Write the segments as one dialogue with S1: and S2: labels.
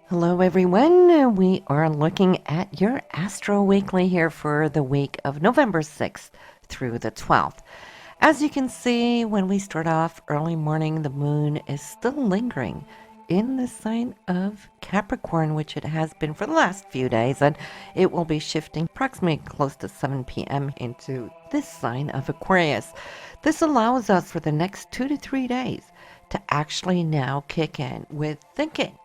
S1: Hello, everyone. We are looking at your Astro Weekly here for the week of November 6th through the 12th. As you can see, when we start off early morning, the moon is still lingering in the sign of Capricorn, which it has been for the last few days, and it will be shifting approximately close to 7 p.m. into this sign of Aquarius. This allows us for the next 2 to 3 days to actually now kick in with thinking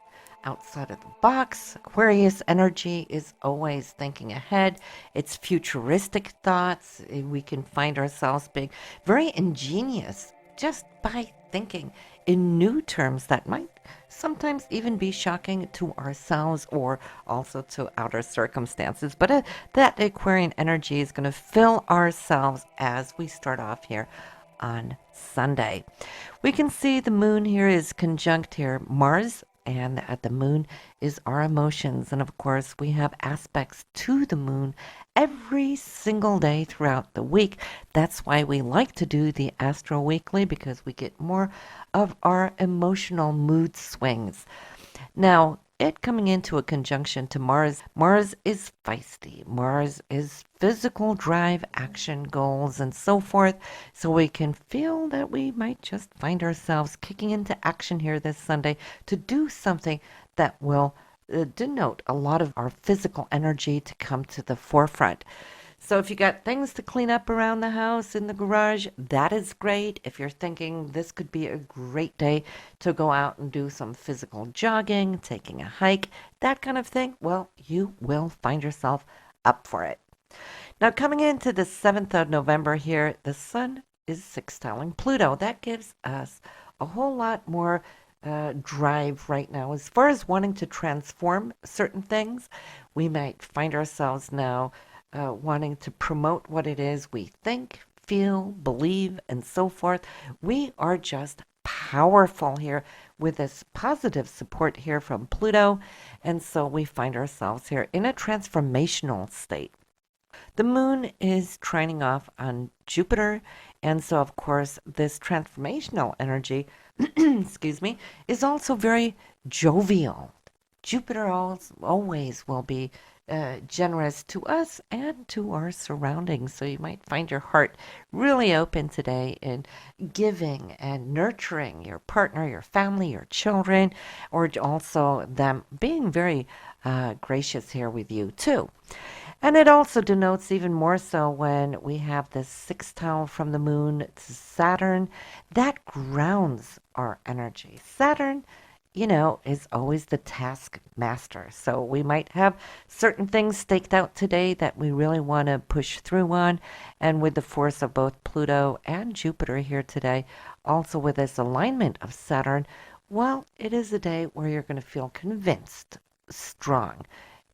S1: outside of the box. Aquarius energy is always thinking ahead. It's futuristic thoughts. We can find ourselves being very ingenious just by thinking in new terms that might sometimes even be shocking to ourselves or also to outer circumstances. But that Aquarian energy is going to fill ourselves as we start off here on Sunday. We can see the moon here is conjunct here Mars, and at the moon is our emotions. And of course, we have aspects to the moon every single day throughout the week. That's why we like to do the Astro Weekly, because we get more of our emotional mood swings. Now, it coming into a conjunction to Mars, Mars is feisty. Mars is physical drive, action, goals, and so forth. So we can feel that we might just find ourselves kicking into action here this Sunday to do something that will denote a lot of our physical energy to come to the forefront. So if you got things to clean up around the house, in the garage, that is great. If you're thinking this could be a great day to go out and do some physical jogging, taking a hike, that kind of thing, well, you will find yourself up for it. Now, coming into the 7th of November here, the sun is sextiling Pluto. That gives us a whole lot more drive right now. As far as wanting to transform certain things, we might find ourselves now wanting to promote what it is we think, feel, believe, and so forth. We are just powerful here with this positive support here from Pluto. And so we find ourselves here in a transformational state. The moon is trining off on Jupiter. And so, of course, this transformational energy, excuse me, is also very jovial. Jupiter always will be generous to us and to our surroundings. So you might find your heart really open today in giving and nurturing your partner, your family, your children, or also them being very gracious here with you too. And it also denotes even more so when we have this sextile from the moon to Saturn. That grounds our energy. Saturn, is always the task master. So we might have certain things staked out today that we really want to push through on. And with the force of both Pluto and Jupiter here today, also with this alignment of Saturn, well, it is a day where you're going to feel convinced, strong,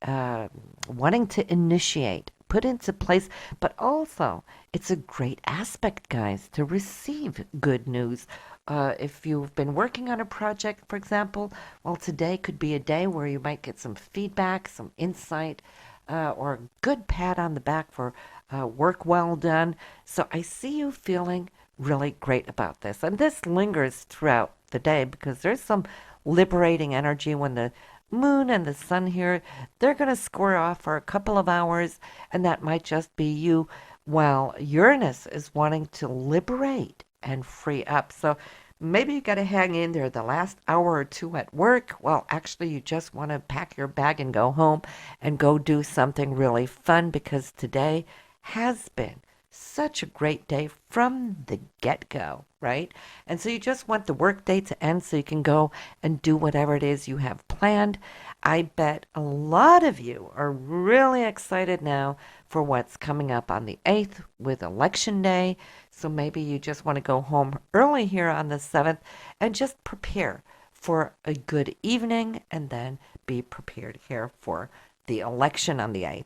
S1: uh, wanting to initiate, put into place, but also it's a great aspect, guys, to receive good news. If you've been working on a project, for example, well, today could be a day where you might get some feedback, some insight, or a good pat on the back for work well done. So I see you feeling really great about this. And this lingers throughout the day because there's some liberating energy when the moon and the sun here, they're going to square off for a couple of hours, and that might just be you, while Uranus is wanting to liberate and free up. So maybe you got to hang in there the last hour or two at work. Well, actually, you just want to pack your bag and go home and go do something really fun because today has been such a great day from the get go, right? And so you just want the work day to end so you can go and do whatever it is you have planned. I bet a lot of you are really excited now for what's coming up on the 8th with Election Day. So maybe you just want to go home early here on the 7th and just prepare for a good evening and then be prepared here for the election on the 8th.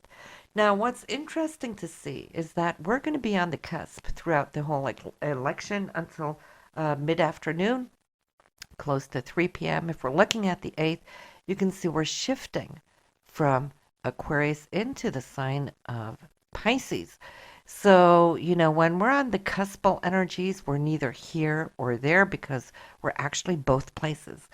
S1: Now, what's interesting to see is that we're going to be on the cusp throughout the whole election until mid afternoon, close to 3 p.m. If we're looking at the 8th, you can see we're shifting from Aquarius into the sign of Pisces. So, when we're on the cuspal energies, we're neither here or there because we're actually both places.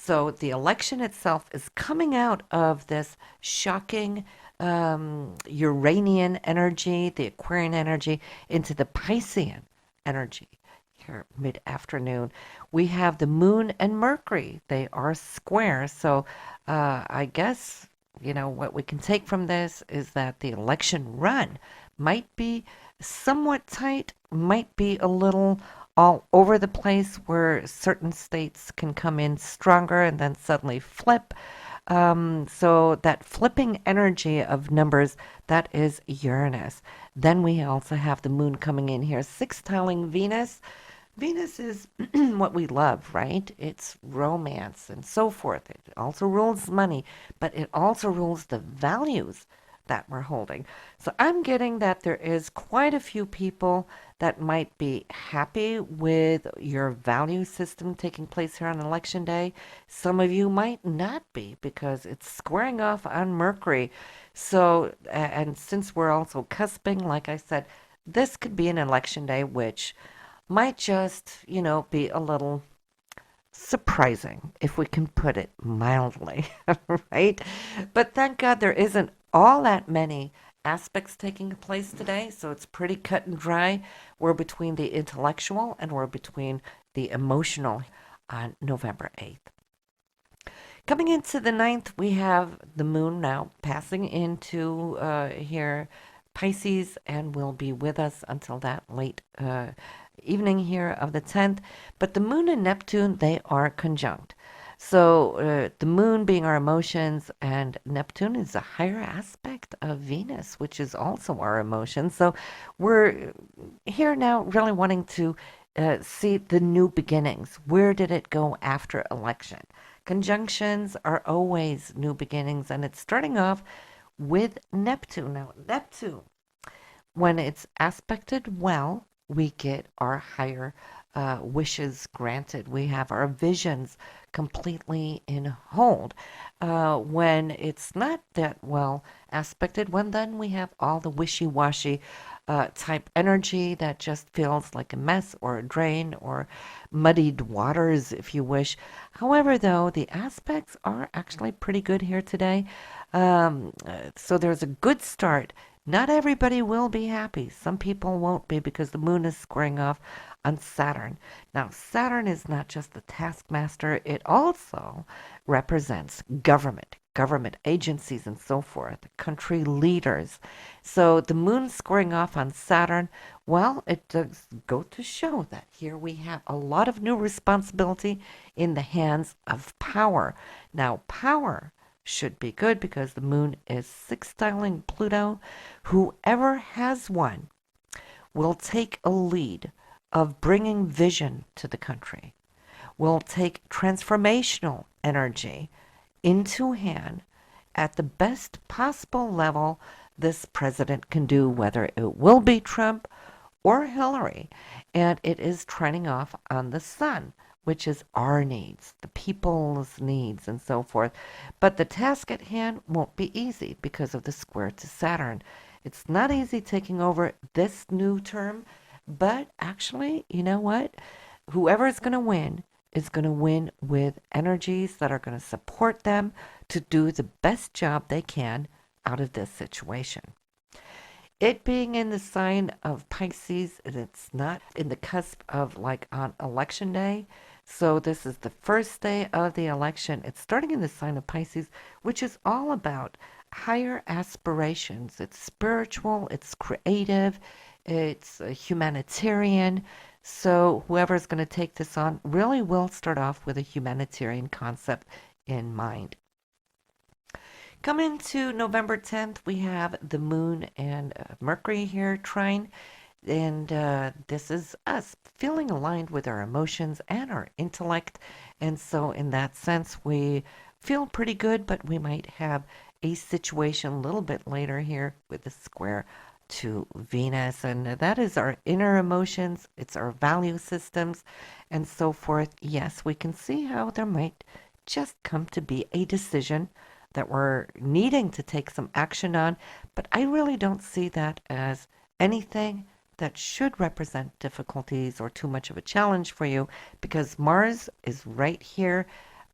S1: So the election itself is coming out of this shocking Uranian energy, the Aquarian energy, into the Piscean energy here mid afternoon. We have the moon and Mercury. They are square. So I guess, what we can take from this is that the election run might be somewhat tight, might be a little all over the place where certain states can come in stronger and then suddenly flip. So that flipping energy of numbers, that is Uranus. Then we also have the moon coming in here, sextiling Venus. Venus is what we love, right? It's romance and so forth. It also rules money, but it also rules the values that we're holding. So I'm getting that there is quite a few people that might be happy with your value system taking place here on election day. Some of you might not be because it's squaring off on Mercury. So, and since we're also cusping, like I said, this could be an election day which might just, be a little surprising, if we can put it mildly, right? But thank God there isn't all that many aspects taking place today, so it's pretty cut and dry. We're between the intellectual and we're between the emotional on November 8th. Coming into the 9th, we have the moon now passing into here, Pisces, and will be with us until that late evening here of the 10th. But the moon and Neptune, they are conjunct. So the moon being our emotions, and Neptune is a higher aspect of Venus, which is also our emotions. So we're here now really wanting to see the new beginnings. Where did it go after election? Conjunctions are always new beginnings, and it's starting off with Neptune. Now, Neptune, when it's aspected well, we get our higher wishes granted. We have our visions completely in hold. When it's not that well aspected, when then we have all the wishy-washy type energy that just feels like a mess or a drain or muddied waters, if you wish. However, though, the aspects are actually pretty good here today. So there's a good start. Not everybody will be happy. Some people won't be because the moon is squaring off on Saturn. Now, Saturn is not just the taskmaster, it also represents government agencies and so forth, country leaders. So the moon squaring off on Saturn, well, it does go to show that here we have a lot of new responsibility in the hands of power. Now, power should be good because the moon is sextiling Pluto. Whoever has one will take a lead of bringing vision to the country, will take transformational energy into hand at the best possible level this president can do, whether it will be Trump or Hillary. And it is trending off on the sun, which is our needs, the people's needs, and so forth. But the task at hand won't be easy because of the square to Saturn. It's not easy taking over this new term, but actually, you know what? Whoever is going to win with energies that are going to support them to do the best job they can out of this situation. It being in the sign of Pisces, it's not in the cusp of like on election day. So this is the first day of the election. It's starting in the sign of Pisces, which is all about higher aspirations. It's spiritual, it's creative, it's humanitarian. So whoever's going to take this on really will start off with a humanitarian concept in mind. Coming to November 10th, we have the moon and Mercury here trine. And this is us feeling aligned with our emotions and our intellect. And so, in that sense, we feel pretty good, but we might have a situation a little bit later here with the square to Venus. And that is our inner emotions, it's our value systems, and so forth. Yes, we can see how there might just come to be a decision that we're needing to take some action on, but I really don't see that as anything that should represent difficulties or too much of a challenge for you because Mars is right here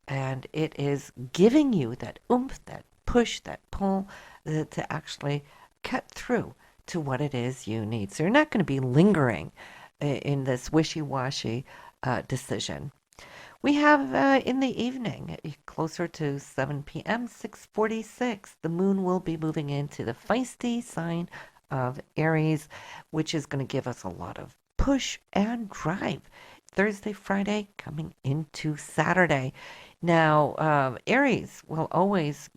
S1: and it is giving you that oomph, that push, that pull to actually cut through to what it is you need. So you're not going to be lingering in this wishy-washy decision. We have in the evening, closer to 7 p.m., 6:46, the moon will be moving into the feisty sign of Aries, which is going to give us a lot of push and drive. Thursday, Friday, coming into Saturday. Now, Aries will always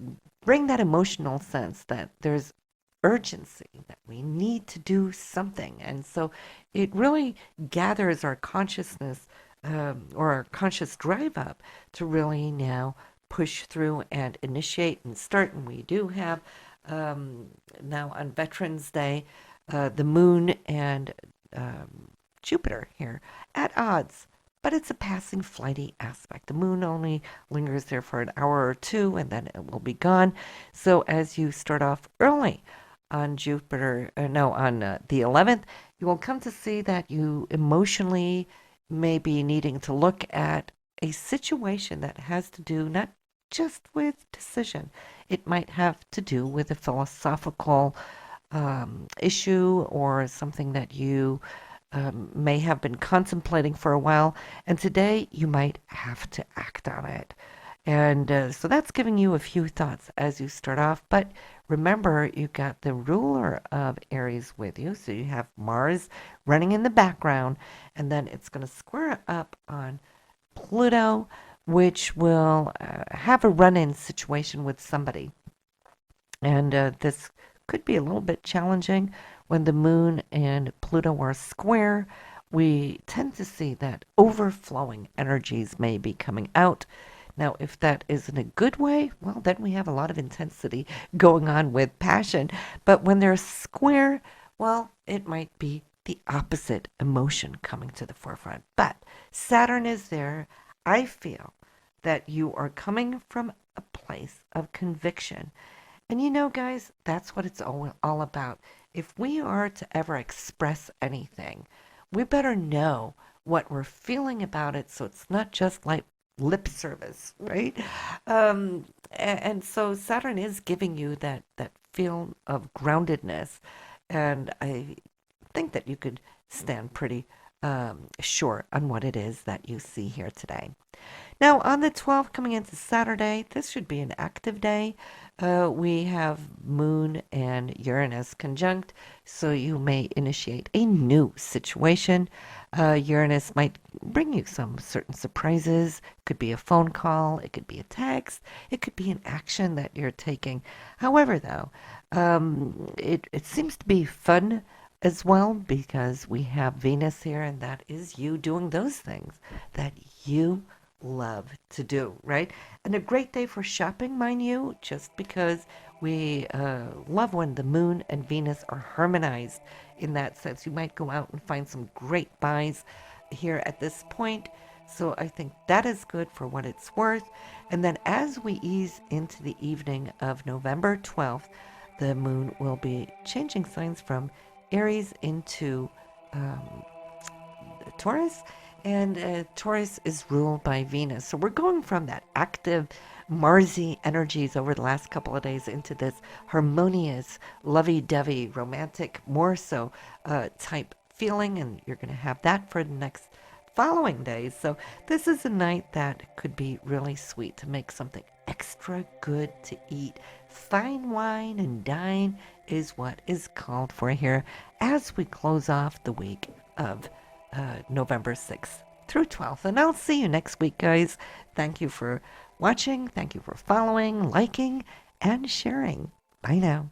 S1: bring that emotional sense that there's urgency, that we need to do something. And so it really gathers our consciousness or our conscious drive up to really now push through and initiate and start. And we do have now on Veterans Day the moon and Jupiter here at odds. But it's a passing flighty aspect. The moon only lingers there for an hour or two and then it will be gone. So as you start off early on Jupiter, no, on the 11th, you will come to see that you emotionally may be needing to look at a situation that has to do not just with decision. It might have to do with a philosophical issue or something that you may have been contemplating for a while, and today you might have to act on it. And so that's giving you a few thoughts as you start off. But remember, you got the ruler of Aries with you. So you have Mars running in the background, and then it's going to square up on Pluto, which will have a run in situation with somebody. And this could be a little bit challenging when the moon and Pluto are square. We tend to see that overflowing energies may be coming out. Now, if that is in a good way, well, then we have a lot of intensity going on with passion. But when they're square, well, it might be the opposite emotion coming to the forefront. But Saturn is there. I feel that you are coming from a place of conviction. And you know, guys, that's what it's all about. If we are to ever express anything, we better know what we're feeling about it so it's not just like lip service, right? And so Saturn is giving you that feel of groundedness. And I think that you could stand pretty sure on what it is that you see here today. Now, on the 12th, coming into Saturday, this should be an active day. We have Moon and Uranus conjunct, so you may initiate a new situation. Uranus might bring you some certain surprises. It could be a phone call, it could be a text, it could be an action that you're taking. However, though, it seems to be fun as well because we have Venus here, and that is you doing those things that you love to do, right? And a great day for shopping, mind you, just because we love when the moon and Venus are harmonized in that sense. You might go out and find some great buys here at this point. So I think that is good for what it's worth. And then as we ease into the evening of November 12th, the moon will be changing signs from Aries into Taurus, and Taurus is ruled by Venus. So we're going from that active Marsy energies over the last couple of days into this harmonious, lovey-dovey, romantic, more so type feeling, and you're going to have that for the next following days. So this is a night that could be really sweet to make something extra good to eat. Fine wine and dine is what is called for here as we close off the week of November 6th through 12th. And I'll see you next week, guys. Thank you for watching. Thank you for following, liking, and sharing. Bye now.